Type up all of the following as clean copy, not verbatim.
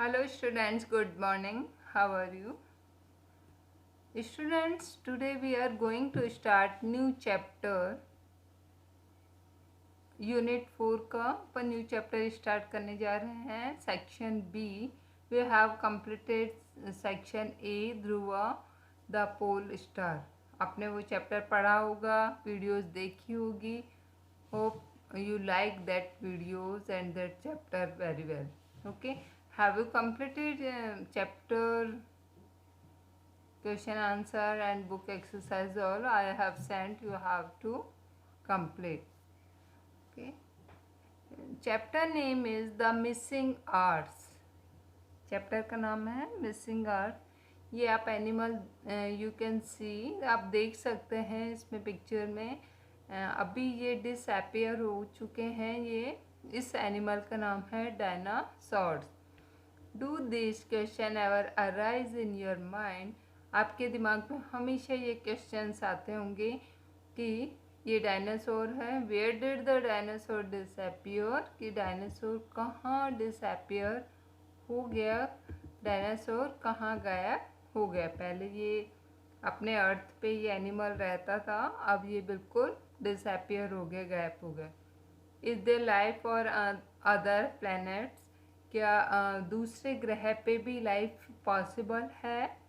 Hello students, good morning. How are you? Students, today we are going to start new chapter unit 4 का अपन new chapter start करने जा रहे हैं. Section B we have completed section A Dhruva the pole star. आपने वो chapter पढ़ा होगा, videos देखी होगी. Hope you like that videos and that chapter very well. Okay, have you completed chapter question answer and book exercise all I have sent, you have to complete. Okay, chapter name is the missing arts. Chapter का नाम है missing art. ये आप animal you can see, आप देख सकते हैं इसमें पिक्चर में. अभी ये डिसअपियर हो चुके हैं. ये इस एनिमल का नाम है dinosaurs. Do this question ever arise in your mind. आपके दिमाग में हमेशा ये क्वेश्चंस आते होंगे कि ये डायनासोर है. Where did the dinosaur disappear, कि डायनासोर कहाँ डिसअपियर हो गया, डायनासोर कहाँ गायब हो गया. पहले ये अपने अर्थ पे ये एनिमल रहता था, अब ये बिल्कुल डिसअपियर हो गया, गायब हो गया. इज देयर लाइफ और अदर प्लैनेट्स, क्या दूसरे ग्रह पे भी लाइफ पॉसिबल है.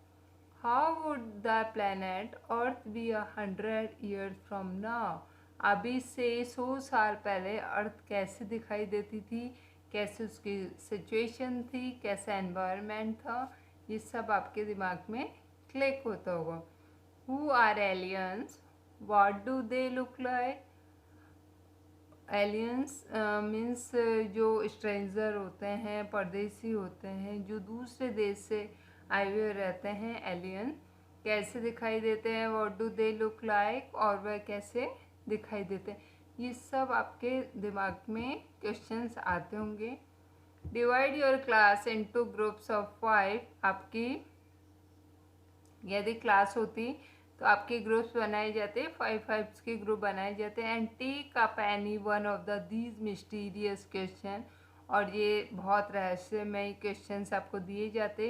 How would the planet earth be 100 years from now. अभी से 100 साल पहले अर्थ कैसे दिखाई देती थी, कैसे उसकी सिचुएशन थी, कैसा एनवायरनमेंट था, ये सब आपके दिमाग में क्लिक होता होगा. Who are aliens, what do they look like. Aliens means जो स्ट्रेंजर होते हैं, परदेसी होते हैं, जो दूसरे देश से आए हुए रहते हैं. एलियन कैसे दिखाई देते हैं, what do they look like, और वह कैसे दिखाई देते हैं. ये सब आपके दिमाग में क्वेश्चंस आते होंगे. Divide your class into groups of 5. आपकी यदि क्लास होती तो आपके ग्रुप्स बनाए जाते, 5 के ग्रुप बनाए जाते. And take up any one of the these mysterious question. और ये बहुत रहस्यमय क्वेश्चंस आपको दिए जाते.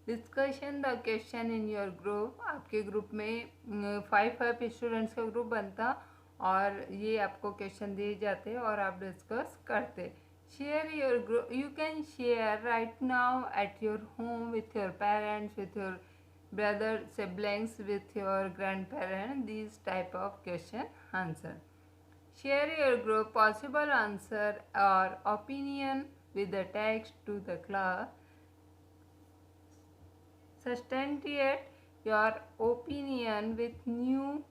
Discussion the question in your group. आपके ग्रुप में 5 स्टूडेंट्स का ग्रुप बनता और ये आपको क्वेश्चन दिए जाते और आप डिस्कस करते. Share your group, you can share right now at your home with your parents, with your brother, siblings, with your grandparents. These type of question answer. Share your group possible answer or opinion with the text to the class. Substantiate your opinion with new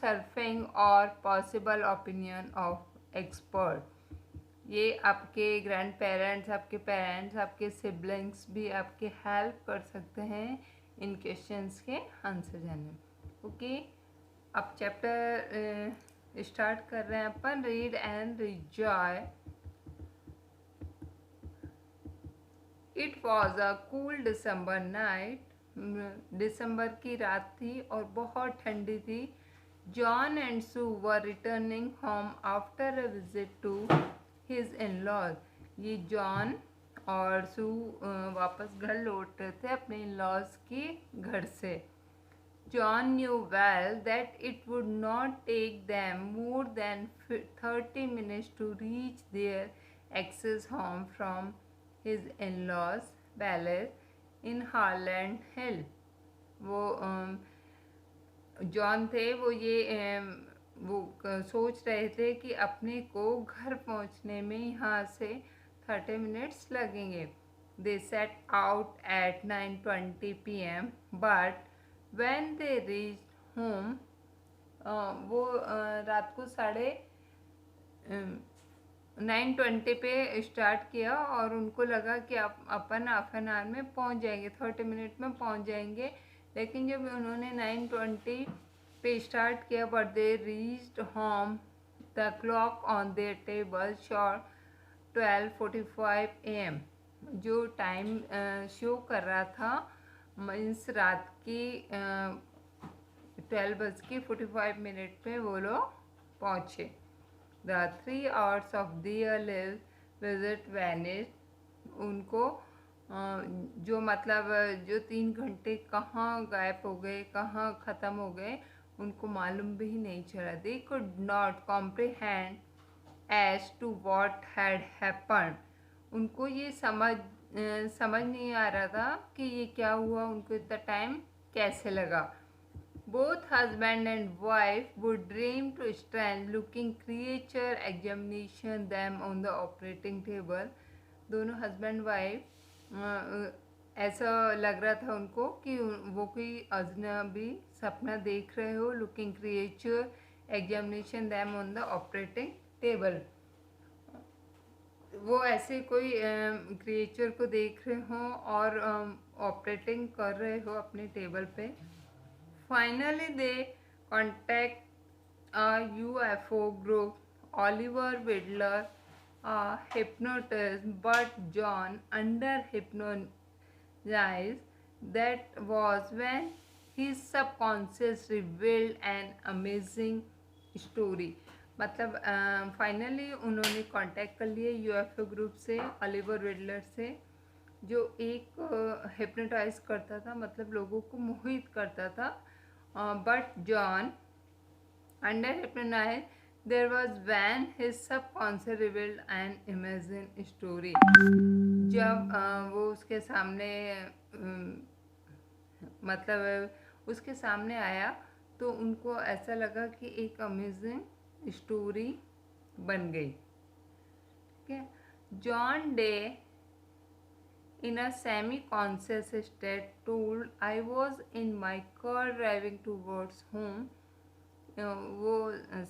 surfing or possible opinion of expert. ये आपके grand parents, आपके parents, आपके siblings भी आपके help कर सकते हैं इन questions के आंसर जानने में. ओके, अब चैप्टर स्टार्ट कर रहे हैं अपन. Read and rejoice. It was a cool December night. दिसंबर की रात थी और बहुत ठंडी थी. John and Sue were returning home after a visit to his in-laws. ये जॉन और सू वापस घर लौट रहे थे अपने इन-लॉज के घर से. John knew well that it would not take them more than 30 minutes to reach there access home from his in-laws palace in Harland Hill. वो जॉन थे, वो सोच रहे थे कि अपने को घर पहुंचने में यहाँ से 30 minutes लगेंगे. They set out at 9:20 PM but when they reach home, वो रात को 9:20 पे स्टार्ट किया और उनको लगा कि अपन हाफ एन आवर में पहुंच जाएंगे, 30 minutes में पहुंच जाएंगे. लेकिन जब उन्होंने 9:20 पे स्टार्ट किया, but they reached home, the clock on their table shot 12:45 AM. जो टाइम शो कर रहा था मीन्स रात की 12:45 पे वो लोग पहुँचे. The 3 hours of their live visit vanished. उनको जो मतलब जो 3 घंटे कहाँ गायब हो गए, कहाँ ख़त्म हो गए, उनको मालूम भी नहीं चला. They could not comprehend as to what had happen. उनको ये समझ नहीं आ रहा था कि ये क्या हुआ, उनको इतना टाइम कैसे लगा. Both husband and wife would dream to stand looking creature examination them on the operating table. दोनों हस्बैंड वाइफ ऐसा लग रहा था उनको कि वो कोई अजनबी सपना देख रहे हो. Looking creature examination them on the operating table. वो ऐसे कोई क्रिएचर को देख रहे हो और ऑपरेटिंग कर रहे हो अपने टेबल पे. Finally, they contact a UFO group. Oliver Widler, a hypnotist, but John under hypnotized. That was when his subconscious revealed an amazing story. मतलब फाइनली उन्होंने कांटेक्ट कर लिया यूएफओ ग्रुप से, ऑलिवर विडलर से, जो एक हिप्नोटाइज करता था, मतलब लोगों को मोहित करता था. But John, under hypnosis, there was when his subconscious revealed an amazing story. जब वो उसके सामने मतलब उसके सामने आया तो उनको ऐसा लगा कि एक अमेजिंग स्टोरी बन गई. ठीक है. John day in a semi-conscious state told I was in my car driving towards home. वो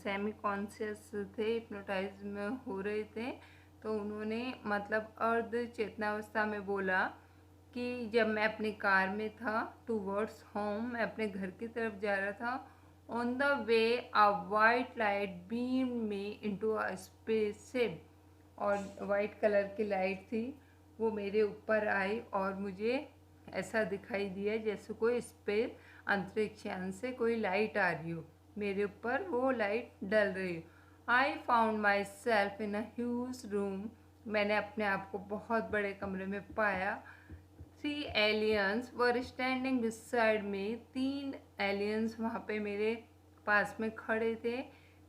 सेमी कॉन्शियस थे, हिप्नोटाइज में हो रहे थे. तो उन्होंने मतलब अर्ध चेतनावस्था में बोला कि जब मैं अपनी कार में था टूवर्ड्स होम, मैं अपने घर की तरफ जा रहा था. On the way a white light beam me into a spaceship. और वाइट कलर की लाइट थी, वो मेरे ऊपर आई और मुझे ऐसा दिखाई दिया जैसे कोई स्पेस अंतरिक्ष यान से कोई लाइट आ रही हो, मेरे ऊपर वो लाइट डल रही हो. आई found my self in a huge room. मैंने अपने आप को बहुत बड़े कमरे में पाया. 3 aliens were standing beside me. 3 aliens वहाँ पे मेरे पास में खड़े थे.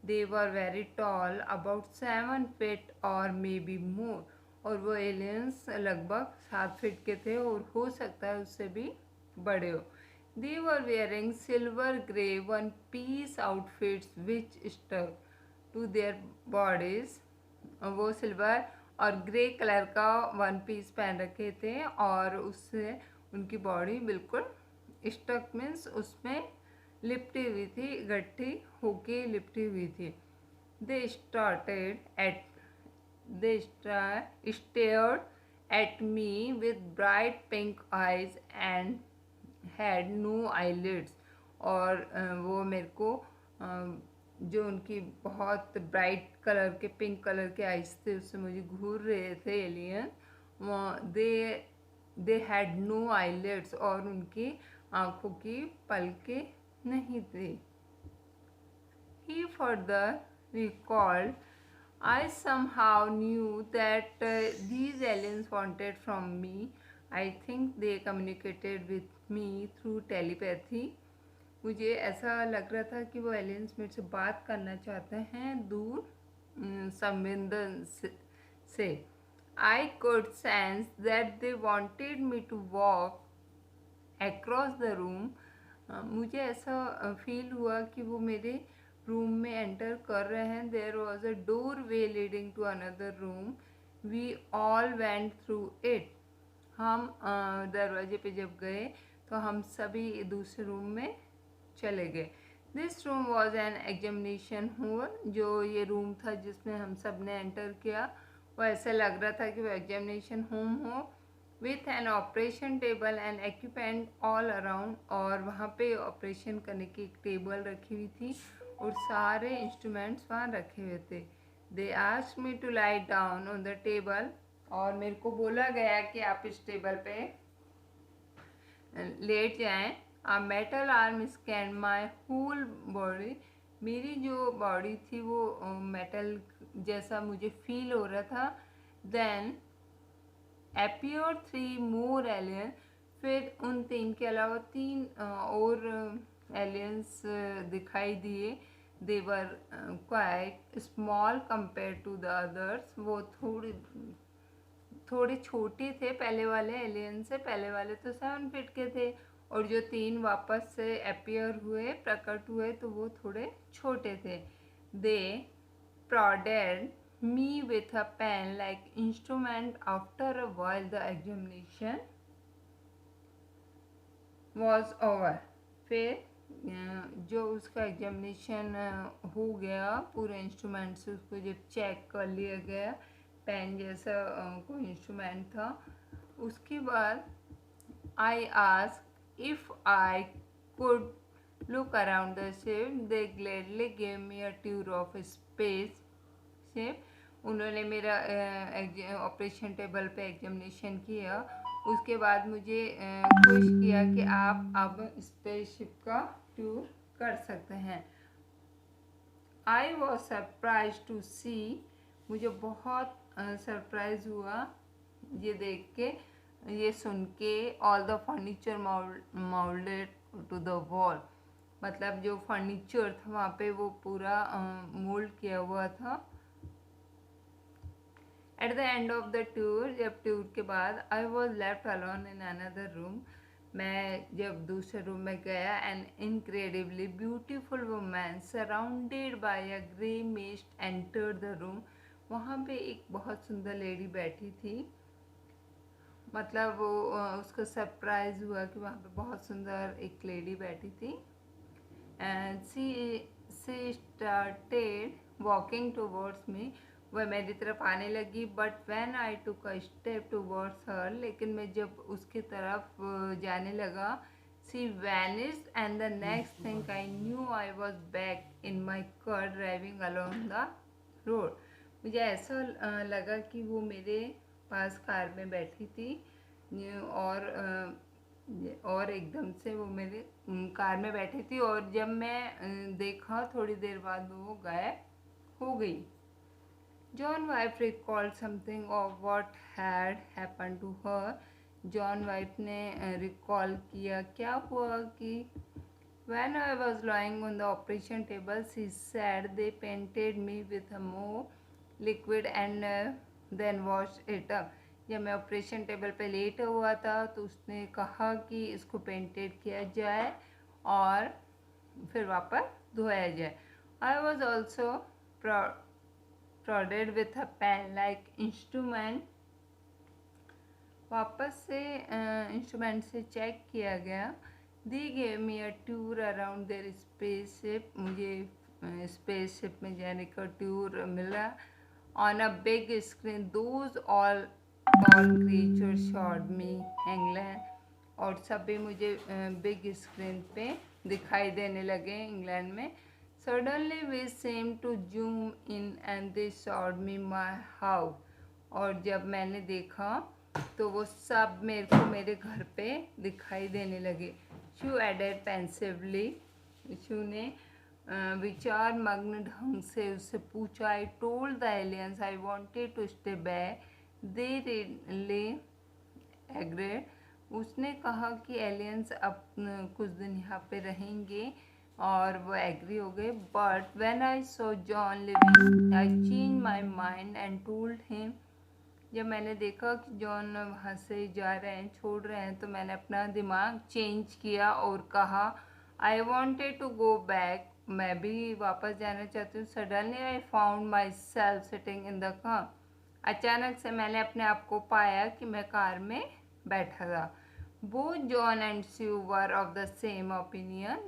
They were very tall, about 7 feet और मे बी मोर. और वो एलियंस लगभग 7 फीट के थे और हो सकता है उससे भी बड़े हो. They were wearing silver grey one piece outfits which stuck to their bodies. वो सिल्वर और ग्रे कलर का वन पीस पहन रखे थे और उससे उनकी बॉडी बिल्कुल स्टक मीन्स उसमें लिपटी हुई थी, गट्ठी होके लिपटी हुई थी. दे stared at me with bright pink eyes and had no eyelids. और वो मेरे को जो उनकी बहुत ब्राइट कलर के पिंक कलर के आइज थे उससे मुझे घूर रहे थे alien. They had no eyelets और उनकी आँखों की पलकें नहीं थी. He further recalled, I somehow knew that these aliens wanted from me. I think they communicated with me through telepathy. मुझे ऐसा लग रहा था कि वो एलियंस मेरे से बात करना चाहते हैं दूर संवेदन से. I could sense that they wanted me to walk across the room. मुझे ऐसा फील हुआ कि वो मेरे रूम में एंटर कर रहे हैं. There was a doorway leading to another room. We all went through it. हम दरवाजे पे जब गए तो हम सभी दूसरे रूम में चले गए. This room was an examination hall. जो ये रूम था जिसमें हम सब ने एंटर किया, वो ऐसा लग रहा था कि वो एग्जामिनेशन होम हो. With an operation table and equipment all around. और वहाँ पे ऑपरेशन करने की एक टेबल रखी हुई थी और सारे इंस्ट्रूमेंट्स वहाँ रखे हुए थे. They asked me to lie down on the table. और मेरे को बोला गया कि आप इस टेबल पे लेट जाएं. A metal arm scan my whole body. मेरी जो बॉडी थी वो मेटल जैसा मुझे फील हो रहा था. Then appeared 3 more aliens. फिर उन 3 के अलावा 3 और एलियंस दिखाई दिए. They were quite small compare to the others. वो थोड़े छोटे थे पहले वाले एलियन से. पहले वाले तो 7 फीट के थे और जो 3 वापस से अपीयर हुए, प्रकट हुए, तो वो थोड़े छोटे थे. दे prodded me with a pen like instrument. After a while the examination was over. फिर जो उसका एग्जामिनेशन हो गया, पूरे इंस्ट्रूमेंट से उसको जब चेक कर लिया गया, पेन जैसा कोई इंस्ट्रूमेंट था, उसके बाद I ask if I could look around the ship. They gladly gave me a tour of space ship. उन्होंने मेरा ऑपरेशन टेबल पे एग्जामिनेशन किया. उसके बाद मुझे खुश किया कि आप अब स्पेसशिप का टूर कर सकते हैं. आई वॉज सरप्राइज टू सी. मुझे बहुत सरप्राइज हुआ ये देख के, ये सुन के. All the furniture moulded to the wall. मतलब जो फर्नीचर था वहाँ पे वो पूरा मोल्ड किया हुआ था. At the end of the tour, जब टूर के बाद, I was left alone in another room. मैं जब दूसरे रूम में गया, N incredibly beautiful woman surrounded by a grey mist entered the room. वहाँ पे एक बहुत सुंदर लेडी बैठी थी. मतलब वो उसको सरप्राइज हुआ कि वहाँ पे बहुत सुंदर एक लेडी बैठी थी. And she started walking towards me. वह मेरी तरफ आने लगी. But when I took a step towards her, लेकिन मैं जब उसकी तरफ जाने लगा, she vanished, and the next thing I knew I was back in my car driving along the road. मुझे ऐसा लगा कि वो मेरे पास कार में बैठी थी और एकदम से वो मेरे कार में बैठी थी. और जब मैं देखा थोड़ी देर बाद वो गायब हो गई. John wife recalled something of what had happen to her. John wife ने रिकॉल किया क्या हुआ कि when I was lying on the operation table, she said they painted me with a more liquid and then wash it up. जब मैं operation table पे लेटा हुआ था तो उसने कहा कि इसको पेंटेड किया जाए और फिर वापस धोया जाए. I was also prodded with a pen like instrument. वापस से इंस्ट्रूमेंट से चेक किया गया. They gave me a tour around their spaceship. मुझे स्पेसशिप में जाने का टूर मिला. On a big screen, those all tall creatures showed me England. और सभी मुझे बिग स्क्रीन पे दिखाई देने लगे इंग्लैंड में. Suddenly we seemed to zoom in and they showed me my house. और जब मैंने देखा तो वो सब मेरे को मेरे घर पे दिखाई देने लगे. She added pensively. शू ने विचार मग्न ढंग से उससे पूछा. I told the aliens I wanted to stay back. They really agreed. उसने कहा कि एलियंस अब कुछ दिन यहाँ पे रहेंगे और वो एग्री हो गए. But when I saw John living I change my mind and told him. जब मैंने देखा कि जॉन वहाँ से जा रहे हैं, छोड़ रहे हैं, तो मैंने अपना दिमाग चेंज किया और कहा I wanted to go back. मैं भी वापस जाना चाहती हूँ. Suddenly I found myself sitting in the car. अचानक से मैंने अपने आप को पाया कि मैं कार में बैठा था. Both John and Sue were of the same opinion.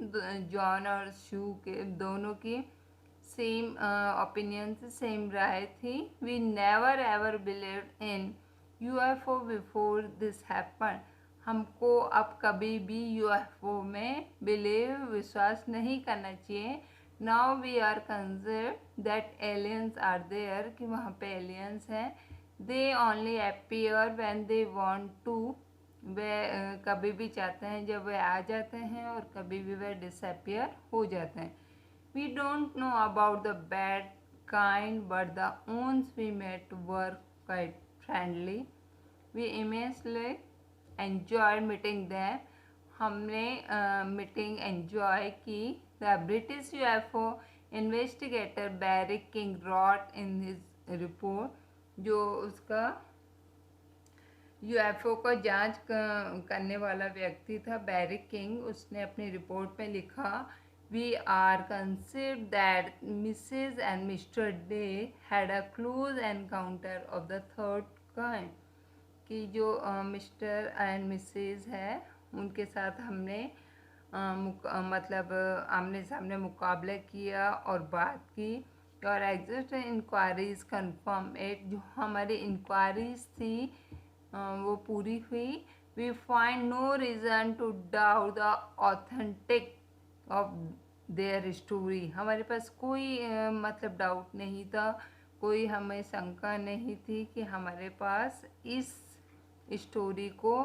John और शू के दोनों की सेम ओपिनियन से सेम राय थी. We never ever believed in UFO before this happened. हमको अब कभी भी UFO में विश्वास नहीं करना चाहिए. Now we are convinced that aliens are there, कि वहाँ पे aliens हैं. They only appear when they want to. वे कभी भी चाहते हैं जब वे आ जाते हैं और कभी भी वे डिसअपियर हो जाते हैं. We don't know about the bad kind but the ones we met were quite friendly. We immensely enjoy meeting them. हमने मीटिंग एन्जॉय की। The British UFO investigator Barry King wrote in his report, जो उसका UFO का जांच करने वाला व्यक्ति था बैरी किंग, उसने अपनी रिपोर्ट में लिखा, we are considered that Mrs and Mr Day had a close encounter of the third kind, कि जो मिस्टर एंड मिसेज है उनके साथ हमने मतलब आमने सामने मुकाबला किया और बात की। और एग्जिस्ट इंक्वायरीज कंफर्म इट, जो हमारी इंक्वायरीज थी वो पूरी हुई। We find no reason to doubt the authentic of their story. हमारे पास कोई मतलब डाउट नहीं था, कोई हमें शंका नहीं थी कि हमारे पास इस स्टोरी को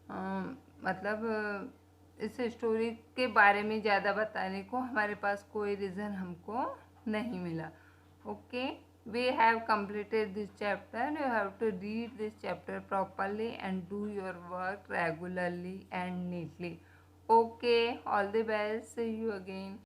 मतलब इस स्टोरी के बारे में ज़्यादा बताने को हमारे पास कोई रीज़न हमको नहीं मिला। Okay, we have completed this chapter. You have to read this chapter properly and do your work regularly and neatly. Okay, all the best. See you again.